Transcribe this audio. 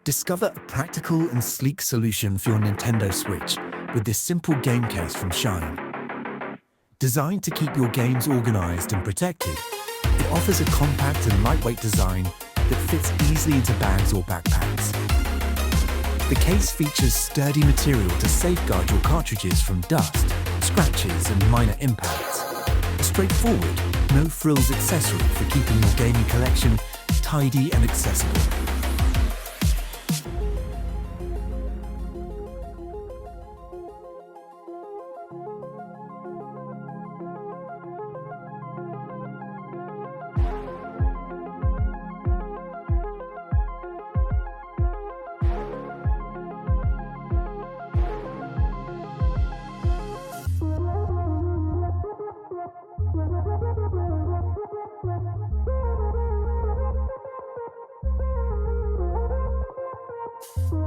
Discover a practical and sleek solution for your Nintendo Switch with this simple game case from Shine. Designed to keep your games organized and protected, it offers a compact and lightweight design that fits easily into bags or backpacks. The case features sturdy material to safeguard your cartridges from dust, scratches, and minor impacts. A straightforward, no-frills accessory for keeping your gaming collection tidy and accessible. You